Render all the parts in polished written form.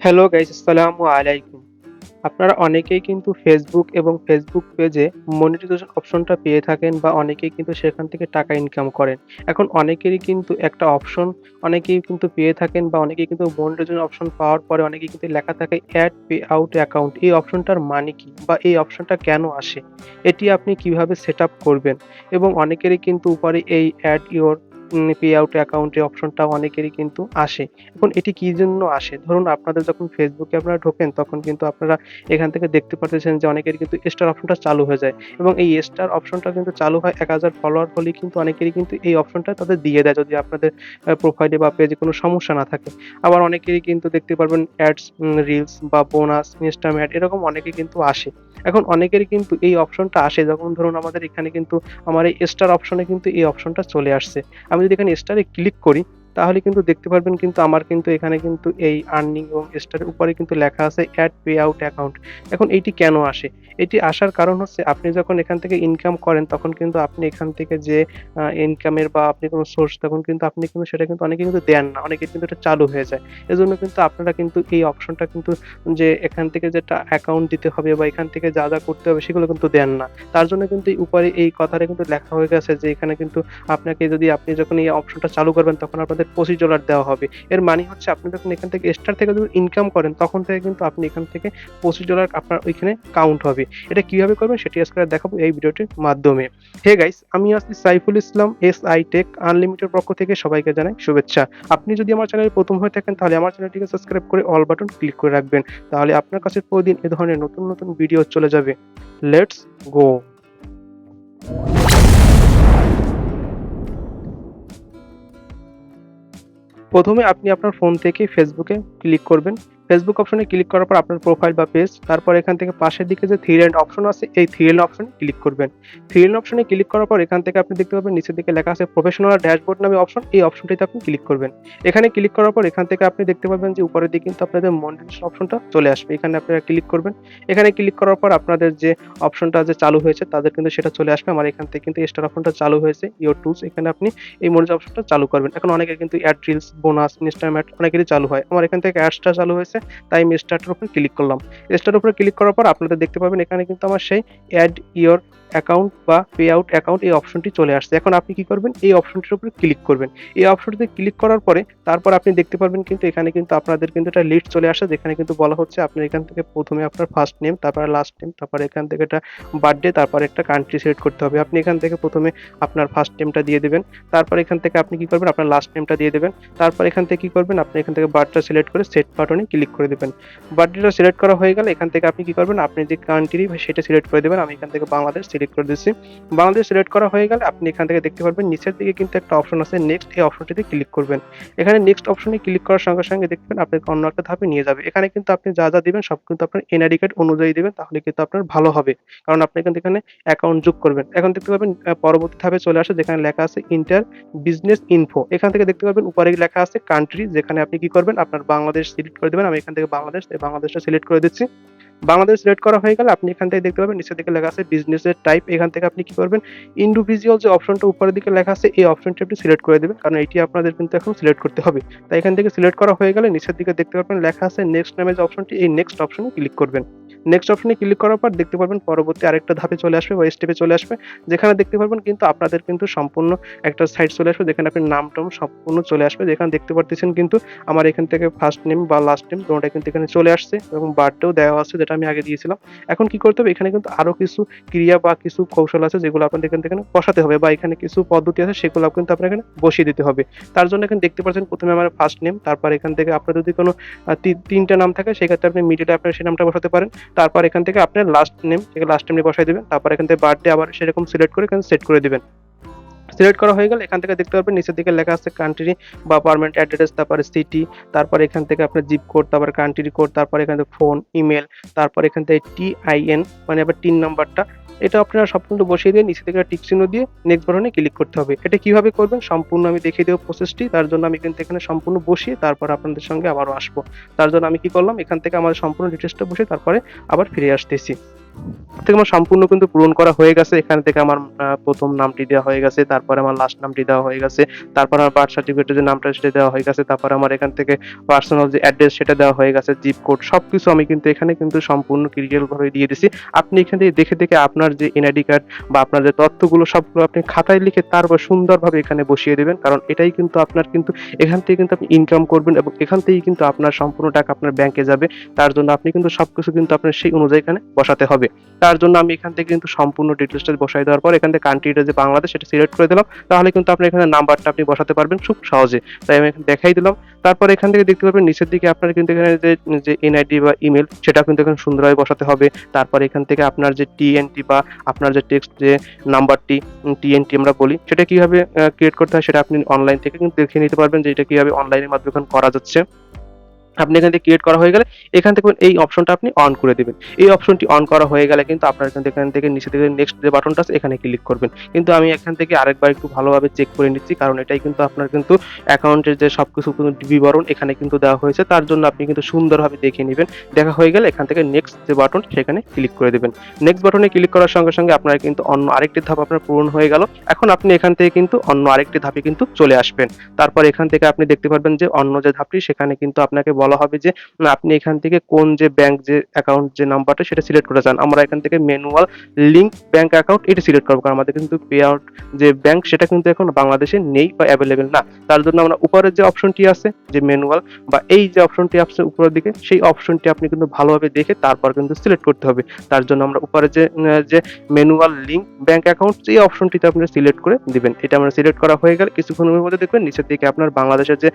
Hello guys, আসসালামু আলাইকুম। আপনারা অনেকেই কিন্তু Facebook এবং Facebook পেজে মনিটাইজেশন অপশনটা পেয়ে থাকেন বা অনেকেই কিন্তু সেখান থেকে টাকা ইনকাম করেন। এখন অনেকেরই কিন্তু একটা অপশন অনেকেই কিন্তু পেয়ে থাকেন বা অনেকেই কিন্তু মনিটাইজেশন অপশন পাওয়ার পরে অনেকেই কিন্তু লেখা থাকে এড পে আউট অ্যাকাউন্ট। এই অপশনটার মানে কি? বা এই অপশনটা কেন আসে? এটি আপনি কিভাবে সেটআপ করবেন? এবং অনেকেরই কিন্তু উপরে এই add your pay out account এই অপশনটা অনেকেরই কিন্তু আসে। এখন এটি কি জন্য আসে? ধরুন আপনাদের যখন Facebook এ আপনারা ঢোকেন তখন কিন্তু আপনারা এখান থেকে দেখতে পারতেছেন যে অনেকেরই কিন্তু স্টার অপশনটা চালু হয়ে যায় এবং এই স্টার অপশনটা কিন্তু চালু হয় ১,০০০ ফলোয়ার হলেই কিন্তু অনেকেরই কিন্তু এই অপশনটা তাদের দিয়ে দেয় যদি আপনাদের প্রোফাইলে বা পেজে কোনো সমস্যা না থাকে। আবার অনেকেরই কিন্তু দেখতে পারবেন অ্যাডস, রিলস বা বোনাস, ইনস্টাম অ্যাড এরকম অনেকেই কিন্তু আসে। এখন অনেকেরই কিন্তু এই অপশনটা আসে যখন ধরুন আমাদের এখানে কিন্তু আমার এই স্টার অপশনে কিন্তু এই অপশনটা চলে আসছে। আমি যদি এখানে স্টারে ক্লিক করি তাহলে কিন্তু দেখতে পারবেন কিন্তু আমার কিন্তু এখানে কিন্তু এই আর্নিং এবং স্টারের উপরে কিন্তু লেখা আছে এড পে আউট অ্যাকাউন্ট। এখন এইটি কেন আসে? এটি আসার কারণ হচ্ছে আপনি যখন এখান থেকে ইনকাম করেন তখন কিন্তু আপনি এখান থেকে যে ইনকামের বা আপনি কোনো সোর্স তখন কিন্তু আপনি কিন্তু সেটা কিন্তু অনেকে কিন্তু দেন না। অনেকের কিন্তু এটা চালু হয়ে যায়। এজন্য কিন্তু আপনারা কিন্তু এই অপশনটা কিন্তু যে এখান থেকে যেটা অ্যাকাউন্ট দিতে হবে বা এখান থেকে যা করতে হবে সেগুলো কিন্তু দেন না। তার জন্য কিন্তু এই উপরে এই কথাটা কিন্তু লেখা হয়ে গেছে যে এখানে কিন্তু আপনাকে যদি আপনি যখন এই অপশনটা চালু করবেন তখন আপনাদের $25 দেওয়া হবে। এর মানে হচ্ছে আপনি যখন এখান থেকে স্টার থেকে যদি ইনকাম করেন তখন থেকে কিন্তু আপনি এখান থেকে $25 আপনার ওইখানে কাউন্ট হবে। এটা কিভাবে করবেন সেটি আজকে দেখাবো এই ভিডিওটির মাধ্যমে। হে গাইস, আমি আছি Saiful Islam SI take unlimited পক্ষ থেকে সবাইকে জানাই শুভেচ্ছা। আপনি যদি আমার চ্যানেলে প্রথম হয়ে থাকেন তাহলে আমার চ্যানেলটিকে সাবস্ক্রাইব করে অল বাটন ক্লিক করে রাখবেন। তাহলে আপনার কাছে প্রতিদিন এ ধরনের নতুন ভিডিও চলে যাবে। Let's go. প্রথমে আপনি আপনার ফোন থেকে ফেসবুকে ক্লিক করবেন। ফেসবুক অপশনে ক্লিক করার পর আপনার প্রোফাইল বা পেজ, তারপর এখান থেকে পাশের দিকে যে 3 লাইন অপশন আছে, এই 3 লাইন অপশনে ক্লিক করবেন। 3 লাইন অপশনে ক্লিক করার পর এখান থেকে আপনি দেখতে পাবেন নিচের দিকে লেখা আছে প্রফেশনাল ড্যাশবোর্ড নামে অপশন, এই অপশনটিতে আপনি ক্লিক করবেন। এখানে ক্লিক করার পর এখান থেকে আপনি দেখতে পাবেন যে উপরের দিকে কিন্তু আপনাদের মনিটাইজেশন অপশনটা চলে আসবে। এখানে আপনারা ক্লিক করবেন। এখানে ক্লিক করার পর আপনাদের যে অপশনটা যে চালু হয়েছে তাদের কিন্তু সেটা চলে আসবে। আমার এখান থেকে কিন্তু স্টার অপশনটা চালু হয়েছে, ইওর টুলস, এখানে আপনি এই মনিটাইজ অপশনটা চালু করবেন। এখন অনেকের কিন্তু add reels, bonus, Instagram ad অনেকেরই চালু হয়। আমার এখান থেকে অ্যাডসটা চালু হয়েছে, তাই আমি স্টারটার উপরে ক্লিক করলাম। স্টারের উপরে ক্লিক করার পর আপনারা দেখতে পাবেন এখানে কিন্তু আমার সেই অ্যাড ইওর অ্যাকাউন্ট বা পে আউট অ্যাকাউন্ট এই অপশনটি চলে আসছে। এখন আপনি কি করবেন? এই অপশনটির উপরে ক্লিক করবেন। এই অপশনটিতে ক্লিক করার পরে তারপর আপনি দেখতে পারবেন কিন্তু এখানে কিন্তু আপনাদের কিন্তু একটা লিস্ট চলে আসে যেখানে কিন্তু বলা হচ্ছে আপনার এখান থেকে প্রথমে আপনার ফার্স্ট নেম, তারপরে লাস্ট নেম, তারপরে এখান থেকে একটা বার্থডে, তারপরে একটা কান্ট্রি সিলেক্ট করতে হবে। আপনি এখান থেকে প্রথমে আপনার ফার্স্ট নেমটা দিয়ে দিবেন। তারপর এখান থেকে আপনি কি করবেন? আপনার লাস্ট নেমটা দিয়ে দিবেন। তারপর এখান থেকে কি করবেন? আপনি এখান থেকে বার্থটা সিলেক্ট করে সেট বাটনে ক্লিক করে দিবেন। বার্থডেটা সিলেক্ট করা হয়ে গেলে এখান থেকে আপনি কি করবেন? আপনি যে কান্ট্রি সেটা সিলেক্ট করে দিবেন। আমি এখান থেকে বাংলাদেশ সিলেক্ট করে দিচ্ছি। বাংলাদেশ সিলেক্ট করা হয়ে গেলে আপনি এখান থেকে দেখতে পারবেন নিচের দিকে কিন্তু একটা অপশন আছে নেক্সট, এই অপশনটিতে ক্লিক করবেন। এখানে নেক্সট অপশনে ক্লিক করার সঙ্গে দেখবেন আপনাকে অন্য একটা ধাপে নিয়ে যাবে। এখানে কিন্তু আপনি যা দিবেন সব কিন্তু আপনার এনআইডি কার্ড অনুযায়ী দিবেন, তাহলে কিন্তু আপনার ভালো হবে। কারণ আপনি কিন্তু এখানে অ্যাকাউন্ট যোগ করবেন। এখন দেখতে পাবেন পরবর্তী ধাপে চলে আসে যেখানে লেখা আছে ইন্টার বিজনেস ইনফো। এখান থেকে দেখতে পাবেন উপরে লেখা আছে কান্ট্রি, যেখানে আপনি কি করবেন? আপনার বাংলাদেশ সিলেক্ট করে দিবেন। আমি এখান থেকে বাংলাদেশ, তাই বাংলাদেশটা সিলেক্ট করে দিচ্ছি। বাংলাদেশ সিলেক্ট করা হয়ে গেলে আপনি এখান থেকে দেখতে পাবেন নিচের দিকে লেখা আছে বিজনেসের টাইপ। এখান থেকে আপনি কি করবেন? ইন্ডিভিজুয়াল যে অপশনটা উপরের দিকে লেখা আছে এই অপশনটি আপনি সিলেক্ট করে দিবেন। কারণ এটি আপনাদের কিন্তু এখন সিলেক্ট করতে হবে। তাই এখান থেকে সিলেক্ট করা হয়ে গেলে নিচের দিকে দেখতে পাবেন লেখা আছে নেক্সট নামে যে অপশনটি, এই নেক্সট অপশনে ক্লিক করবেন। নেক্সট অপশনে ক্লিক করার পর দেখতে পারবেন পরবর্তী আরেকটা ধাপে চলে আসবে বা স্টেপে চলে আসবে। যেখানে দেখতে পারবেন কিন্তু আপনাদের কিন্তু সম্পূর্ণ একটা সাইট চলে আসবে যেখানে আপনার নাম-টাম সম্পূর্ণ চলে আসবে। যেখানে দেখতে পারতেছেন কিন্তু আমার এখান থেকে ফার্স্ট নেম বা লাস্ট নেম দোনোটাই কিন্তু এখানে চলে আসছে এবং বার্থডেও দেওয়া আছে যেটা আমি আগে দিয়েছিলাম। এখন কি করতে হবে? এখানে কিন্তু আরো কিছু ক্রিয়া বা কিছু কৌশল আছে যেগুলো আপনাদের এখানে বসাতে হবে বা এখানে কিছু পদ্ধতি আছে সেগুলো কিন্তু আপনার এখানে বসিয়ে দিতে হবে। তার জন্য এখানে দেখতে পাচ্ছেন প্রথমে আমার ফার্স্ট নেম, তারপর এখান থেকে আপনার যদি কোনো ৩ টা নাম থাকে সেক্ষেত্রে আপনি মিডল এ আপনার সেই নামটা বসাতে পারেন। তারপর এখান থেকে আপনার লাস্ট নেম থেকে লাস্ট নেমটি বসায় দিবেন। তারপর এখান থেকে বার্থডে আবার সেরকম সিলেক্ট করে এখানে সেট করে দিবেন। সিলেক্ট করা হয়ে গেলে এখান থেকে দেখতে পারবেন নিচের দিকে লেখা আছে কান্ট্রি বা পার্মানেন্ট অ্যাড্রেস, তারপরে সিটি, তারপর এখান থেকে আপনার জিপ কোড, তারপর কান্ট্রি কোড, তারপর এখান থেকে ফোন, ইমেল, তারপর এখান থেকে টিআইএন মানে আবার টিন নাম্বারটা। এটা আপনারা সম্পূর্ণ বসিয়ে দিয়ে নিচে থেকে টিক চিহ্ন দিয়ে নেক্সট বাটনে ক্লিক করতে হবে। এটা কিভাবে করবেন সম্পূর্ণ আমি দেখিয়ে দেব প্রসেসটি। তার জন্য আমি কিন্তু এখানে সম্পূর্ণ বসিয়ে তারপর আপনাদের সঙ্গে আবারও আসবো। তার জন্য আমি কি করলাম? এখান থেকে আমার সম্পূর্ণ ডিটেইলসটা বসিয়ে তারপরে আবার ফিরে আসতেছি। থেকে আমার সম্পূর্ণ কিন্তু পূরণ করা হয়ে গেছে। এখান থেকে আমার ১ম নামটি দেওয়া হয়ে গেছে। তারপরে আমার লাস্ট নামটি দেওয়া হয়ে গেছে। তারপর আমার বার্থ সার্টিফিকেটের যে নামটা সেটা দেওয়া হয়ে গেছে। তারপরে আমার এখান থেকে পার্সোনাল যে অ্যাড্রেস সেটা দেওয়া হয়ে গেছে। জিপ কোড সবকিছু আমি কিন্তু এখানে কিন্তু সম্পূর্ণ ক্লিয়ার ভাবে দিয়ে দিছি। আপনি এখান থেকে দেখে আপনার যে এনআইডি কার্ড বা আপনার যে তথ্যগুলো সবগুলো আপনি খাতায় লিখে তারপর সুন্দরভাবে এখানে বসিয়ে দিবেন। কারণ এটাই কিন্তু আপনার কিন্তু এখান থেকে কিন্তু আপনি ইনকাম করবেন এবং এখান থেকেই কিন্তু আপনার সম্পূর্ণ টাকা আপনার ব্যাংকে যাবে। তার জন্য আপনি কিন্তু সবকিছু কিন্তু আপনার সেই অনুযায়ী এখানে বসাতে হবে। তার জন্য আমি এখান থেকে কিন্তু সম্পূর্ণ ডিটেইলসটা বসায় দেওয়ার পর এখান থেকে কান্ট্রিটা যে বাংলাদেশ সেটা সিলেক্ট করে দিলাম। তাহলে কিন্তু আপনি এখানে নাম্বারটা আপনি বসাতে পারবেন খুব সহজে। তাই আমি এখানে দেখাই দিলাম। তারপর এখান থেকে দেখতে পাবেন নিচের দিকে আপনার কিন্তু এখানে যে এনআইডি বা ইমেইল সেটা কিন্তু এখানে সুন্দরভাবে বসাতে হবে। তারপর এখান থেকে আপনার যে টিএনটি বা আপনার যে টেক্সট যে নাম্বারটি টিএনটি আমরা বলি সেটা কিভাবে ক্রিয়েট করতে হয় সেটা আপনি অনলাইন থেকে কিন্তু দেখে নিতে পারবেন যে এটা কিভাবে অনলাইনের মাধ্যমে এখন করা যাচ্ছে। আপনি এখান থেকে ক্রিয়েট করা হয়ে গেলে এখান থেকে এই অপশনটা আপনি অন করে দিবেন। এই অপশনটি অন করা হয়ে গেলে কিন্তু আপনার কিন্তু এখান থেকে নিচে থেকে নেক্সট যে বাটনটা আছে এখানে ক্লিক করবেন। কিন্তু আমি এখান থেকে আরেকবার একটু ভালোভাবে চেক করে নিচ্ছি কারণ এটাই কিন্তু আপনার কিন্তু অ্যাকাউন্টের যে সবকিছু বিবরণ এখানে কিন্তু দেওয়া হয়েছে। তার জন্য আপনি কিন্তু সুন্দরভাবে দেখে নিবেন। দেখা হয়ে গেলে এখান থেকে নেক্সট যে বাটন সেখানে ক্লিক করে দিবেন। নেক্সট বাটনে ক্লিক করার সঙ্গে আপনার কিন্তু অন্য আরেকটি ধাপ আপনার পূরণ হয়ে গেল। এখন আপনি এখান থেকে কিন্তু অন্য আরেকটি ধাপে কিন্তু চলে আসবেন। তারপর এখান থেকে আপনি দেখতে পারবেন যে অন্য যে ধাপটি সেখানে কিন্তু আপনাকে বলা হবে যে আপনি এখান থেকে কোন যে ব্যাংক যে অ্যাকাউন্ট যে নাম্বারটা সেটা সিলেক্ট করে চান। আমরা এখান থেকে ম্যানুয়াল লিংক ব্যাংক অ্যাকাউন্ট এটা সিলেক্ট করব। কারণ আমাদের কিন্তু পে আউট যে ব্যাংক সেটা কিন্তু এখন বাংলাদেশে নেই বা অ্যাভেলেবেল না। তার জন্য আমরা উপরের যে অপশনটি আছে যে ম্যানুয়াল বা এই যে অপশনটি আছে উপরের দিকে সেই অপশনটি আপনি কিন্তু ভালোভাবে দেখে তারপর কিন্তু সিলেক্ট করতে হবে। তার জন্য আমরা উপরে যে ম্যানুয়াল লিংক ব্যাংক অ্যাকাউন্ট এই অপশনটিতে আপনি সিলেক্ট করে দিবেন। এটা আমরা সিলেক্ট করা হয়ে গেলে কিছুক্ষণের মধ্যে দেখবেন নিচের দিকে আপনার বাংলাদেশের যে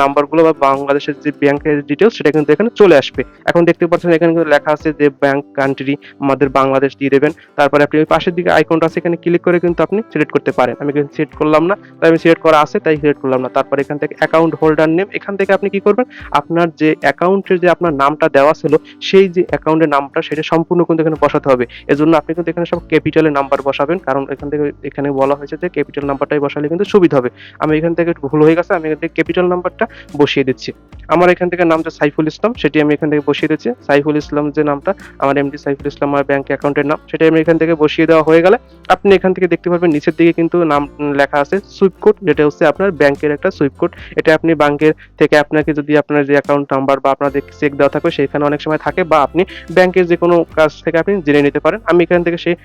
নাম্বারগুলো বা বাংলাদেশের যে ব্যাংকের ডিটেইলস সেটা কিন্তু এখানে চলে আসবে। এখন দেখতে পাচ্ছেন এখানে কিন্তু লেখা আছে যে ব্যাংক কান্ট্রি আমাদের বাংলাদেশ দিয়ে দিবেন। তারপরে আপনি ওই পাশের দিকে আইকনটা আছে এখানে ক্লিক করে কিন্তু আপনি সিলেক্ট করতে পারেন। আমি কিন্তু সিলেক্ট করলাম না। তাই আমি সিলেক্ট করা আছে তাই সিলেক্ট করলাম না। তারপর এখান থেকে অ্যাকাউন্ট হোল্ডার নেম এখান থেকে আপনি কি করবেন আপনার যে অ্যাকাউন্টের যে আপনার নামটা দেওয়া ছিল সেই যে অ্যাকাউন্টের নামটা সেটা সম্পূর্ণ কিন্তু এখানে বসাতে হবে। এজন্য আপনি কিন্তু এখানে সব ক্যাপিটালের নাম্বার বসাবেন। কারণ এখান থেকে এখানে বলা হয়েছে যে ক্যাপিটাল নাম্বারটাই বসালে কিন্তু সুবিধা হবে। আমি এখান থেকে একটু ভুল হয়ে গেছে। আমি এখান থেকে ক্যাপিটাল নাম্বারটা বসিয়ে দিচ্ছি। আমার এখান থেকে নাম যে সাইফুল ইসলাম সেটি আমি এখান থেকে বসিয়ে দিচ্ছি। সাইফুল ইসলাম যে নামটা আমার এমডি সাইফুল ইসলাম আমার ব্যাংক অ্যাকাউন্টের নাম সেটাই আমি এখান থেকে বসিয়ে দেওয়া হয়ে গেলে আপনি এখান থেকে দেখতে পারবেন নিচের দিকে কিন্তু নাম লেখা আছে সুইফট কোড যেটা হচ্ছে আপনার ব্যাংকের একটা সুইফট কোড। এটা আপনি ব্যাংকের থেকে আপনাকে যদি আপনার যে অ্যাকাউন্ট নাম্বার বা আপনাদের চেক দেওয়া থাকবে সেখানে অনেক সময় থাকে বা আপনি ব্যাংকের যে কোনো কাজ থেকে আপনি জেনে নিতে পারেন। আমি এখান থেকে সেই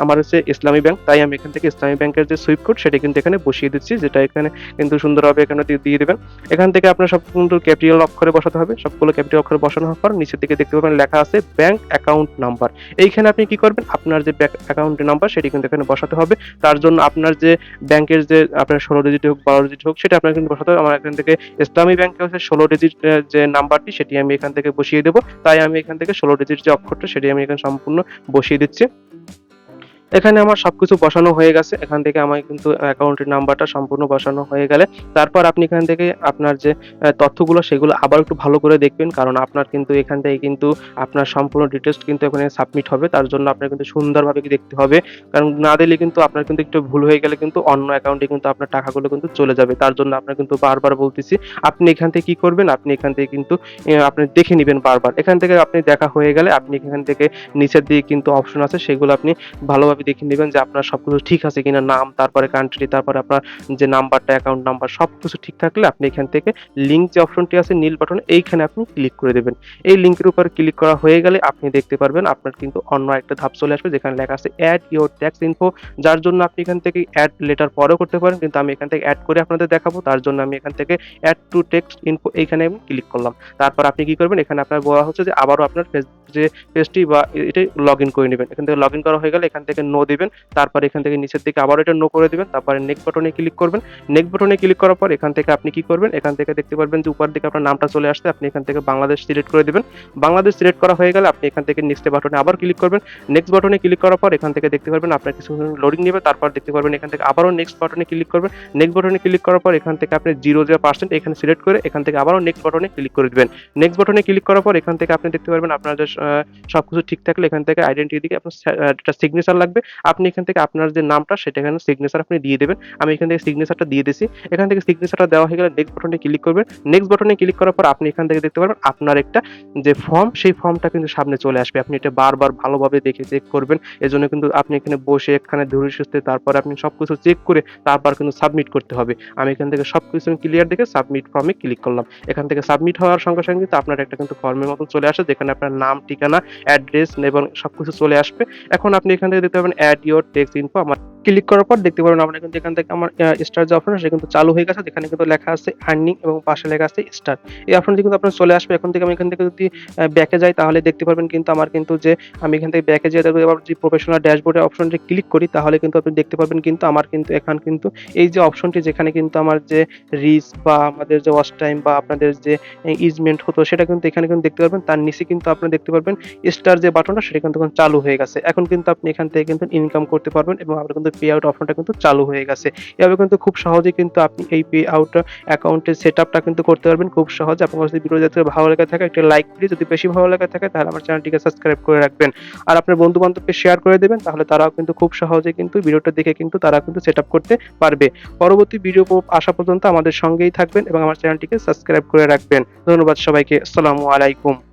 আমার হচ্ছে ইসলামী ব্যাংক তাই আমি এখান থেকে ইসলামী ব্যাংকের যে সুইফট কোড সেটা কিন্তু এখানে বসিয়ে দিচ্ছি যেটা এখানে কিন্তু সুন্দরভাবে এখানে দিয়ে দিবেন। এখান থেকে আপনার সব কিন্তু ক্যাপিটাল অক্ষরে বসাতে হবে। সবগুলো ক্যাপিটাল অক্ষরে বসানো হওয়ার পর নিচের দিকে দেখতে পাবেন লেখা আছে ব্যাংক অ্যাকাউন্ট নাম্বার। এইখানে আপনি কি করবেন আপনার যে ব্যাংক অ্যাকাউন্টের নাম্বার সেটি কিন্তু এখানে বসাতে হবে। তার জন্য আপনার যে ব্যাংকের যে আপনার 16 ডিজিট হোক 12 ডিজিট হোক সেটা আপনার কিন্তু বসাতে হবে। আমার এখান থেকে ইসলামী ব্যাংকে হচ্ছে 16 ডিজিট যে নাম্বারটি সেটি আমি এখান থেকে বসিয়ে দেব। তাই আমি এখান থেকে 16 ডিজিট যে অক্ষরটা সেটি আমি এখানে সম্পূর্ণ বসিয়ে দিচ্ছি। এখানে আমার সবকিছু বসানো হয়ে গেছে। এখান থেকে আমার কিন্তু অ্যাকাউন্টের নাম্বারটা সম্পূর্ণ বসানো হয়ে গেলে তারপর আপনি এখান থেকে আপনার যে তথ্যগুলো সেগুলো আবার একটু ভালো করে দেখবেন। কারণ আপনার কিন্তু এখান থেকে কিন্তু আপনার সম্পূর্ণ ডিটেইলস কিন্তু এখানে সাবমিট হবে। তার জন্য আপনার কিন্তু সুন্দরভাবে দেখতে হবে। কারণ না দিলে কিন্তু আপনার কিন্তু একটু ভুল হয়ে গেলে কিন্তু অন্য অ্যাকাউন্টে কিন্তু আপনার টাকাগুলো কিন্তু চলে যাবে। তার জন্য আপনার কিন্তু বারবার বলতেছি আপনি এখান থেকে কি করবেন আপনি এখান থেকে কিন্তু আপনি দেখে নিবেন বারবার। এখান থেকে আপনি দেখা হয়ে গেলে আপনি এখান থেকে নিচের দিকে কিন্তু অপশন আছে সেগুলো আপনি ভালোভাবে দেখে নেবেন যে আপনার সবকিছু ঠিক আছে কিনা নাম তারপরে কান্ট্রি তারপরে আপনার যে নাম্বারটা অ্যাকাউন্ট নাম্বার সবকিছু ঠিক থাকলে আপনি এখান থেকে লিংক যে অপশনটি আছে নীল বাটনে এইখানে আপনি ক্লিক করে দেবেন। এই লিংকের উপর ক্লিক করা হয়ে গেলে আপনি দেখতে পারবেন আপনার কিন্তু অন্য একটা ধাপ চলে আসবে যেখানে লেখা আছে অ্যাড ইওর ট্যাক্স ইনফো যার জন্য আপনি এখান থেকে অ্যাড লেটার পরেও করতে পারেন কিন্তু আমি এখান থেকে অ্যাড করে আপনাদের দেখাবো। তার জন্য আমি এখান থেকে অ্যাড টু টেক্সট ইনফো এইখানে আমি ক্লিক করলাম। তারপর আপনি কি করবেন এখানে আপনার বলা হচ্ছে যে আবারও আপনার যে পেজটি বা এটাই লগইন করে নেবেন। এখান থেকে লগইন করা হয়ে গেলে এখান থেকে নো দিবেন। তারপর এখান থেকে নিচের দিকে আবার এটা নো করে দিবেন। তারপরে নেক্সট বাটনে ক্লিক করবেন। নেক্সট বাটনে ক্লিক করার পর এখান থেকে আপনি কি করবেন এখান থেকে দেখতে পারবেন যে উপরের দিকে আপনার নামটা চলে আসছে। আপনি এখান থেকে বাংলাদেশ সিলেক্ট করে দিবেন। বাংলাদেশ সিলেক্ট করা হয়ে গেলে আপনি এখান থেকে নেক্সট বাটনে আবার ক্লিক করবেন। নেক্সট বাটনে ক্লিক করার পর এখান থেকে দেখতে পারবেন আপনার কিছু লোডিং নেবে। তারপর দেখতে পারবেন এখান থেকে আবারও নেক্সট বাটনে ক্লিক করবেন। নেক্সট বাটনে ক্লিক করার পর এখান থেকে আপনি 0% এখানে সিলেক্ট করে এখান থেকে আবারও নেক্সট বাটনে ক্লিক করে দিবেন। নেক্সট বাটনে ক্লিক করার পর এখান থেকে আপনি দেখতে পারবেন আপনার যে সবকিছু ঠিক থাকলে এখান থেকে আইডেন্টিটি দিকে আপনার একটা সিগনেচার লাগবে। হবে। আপনি এখান থেকে আপনার যে নামটা সেটা এখানে সিগনেচার আপনি দিয়ে দেবেন। আমি এখান থেকে সিগনেচারটা দিয়ে দিছি। এখান থেকে সিগনেচারটা দেওয়া হয়ে গেলে নেক্সট বাটনে ক্লিক করবেন। নেক্সট বাটনে ক্লিক করার পর আপনি এখান থেকে দেখতে পারবেন আপনার একটা যে ফর্ম, সেই ফর্মটা কিন্তু সামনে চলে আসবে। আপনি এটা বারবার ভালোভাবে দেখে চেক করবেন। এজন্য কিন্তু আপনি এখানে বসে এখানে ধীরে সুস্থে তারপরে আপনি সবকিছু চেক করে তারপর কিন্তু সাবমিট করতে হবে। আমি এখান থেকে সবকিছু ক্লিয়ার দেখে সাবমিট ফর্মে ক্লিক করলাম। এখান থেকে সাবমিট হওয়ার সঙ্গে, সঙ্গে কিন্তু আপনার একটা কিন্তু ফর্মের মতো চলে আসে যেখানে আপনার নাম, ঠিকানা, অ্যাড্রেস এবং সবকিছু চলে আসবে। এখন আপনি এখান থেকে দেখতে পাবেন এড ইউর টেক্সট ইনফো। আমার ক্লিক করার পর দেখতে পারবেন আমরা কিন্তু এখান থেকে আমার স্টার যে অপশন সেটা কিন্তু চালু হয়ে গেছে। যেখানে কিন্তু লেখা আছে আর্নিং এবং পাশে লেখা আছে স্টার। এই অপশনটি কিন্তু আপনার চলে আসবে। এখন থেকে আমি এখান থেকে যদি ব্যাকে যাই তাহলে দেখতে পারবেন কিন্তু আমার কিন্তু যে আমি এখান থেকে ব্যাকে যেয়ে এবার যে প্রফেশনাল ড্যাশবোর্ডের অপশনটি ক্লিক করি তাহলে কিন্তু আপনি দেখতে পারবেন কিন্তু আমার কিন্তু এখান কিন্তু এই যে অপশনটি যেখানে কিন্তু আমার যে রিচ বা আমাদের যে ওয়াচ টাইম বা আপনাদের যে ইজমেন্ট হতো সেটা কিন্তু এখানে কিন্তু দেখতে পারবেন। তার নিচে কিন্তু আপনারা দেখতে পারবেন স্টার যে বাটনটা সেটা কিন্তু এখন চালু হয়ে গেছে। এখন কিন্তু আপনি এখান থেকে কিন্তু ইনকাম করতে পারবেন এবং আপনার কিন্তু পে আউট অপশনটা কিন্তু চালু হয়ে গেছে। এভাবে কিন্তু খুব সহজেই কিন্তু আপনি এই পে আউট অ্যাকাউন্টের সেটআপটা কিন্তু করতে পারবেন খুব সহজে। আপনার কাছে ভিডিও যদি ভালো লেগে থাকে একটা লাইক দিয়ে, যদি বেশি ভালো লেগে থাকে তাহলে আমার চ্যানেলটিকে সাবস্ক্রাইব করে রাখবেন। আর আপনার বন্ধু-বান্ধবকে শেয়ার করে দেবেন, তাহলে তারাও কিন্তু খুব সহজে কিন্তু ভিডিওটা দেখে কিন্তু তারা কিন্তু সেটআপ করতে পারবে। পরবর্তী ভিডিও আসা পর্যন্ত আমাদের সঙ্গেই থাকবেন এবং আমার চ্যানেলটিকে সাবস্ক্রাইব করে রাখবেন। ধন্যবাদ সবাইকে। আসসালামু আলাইকুম।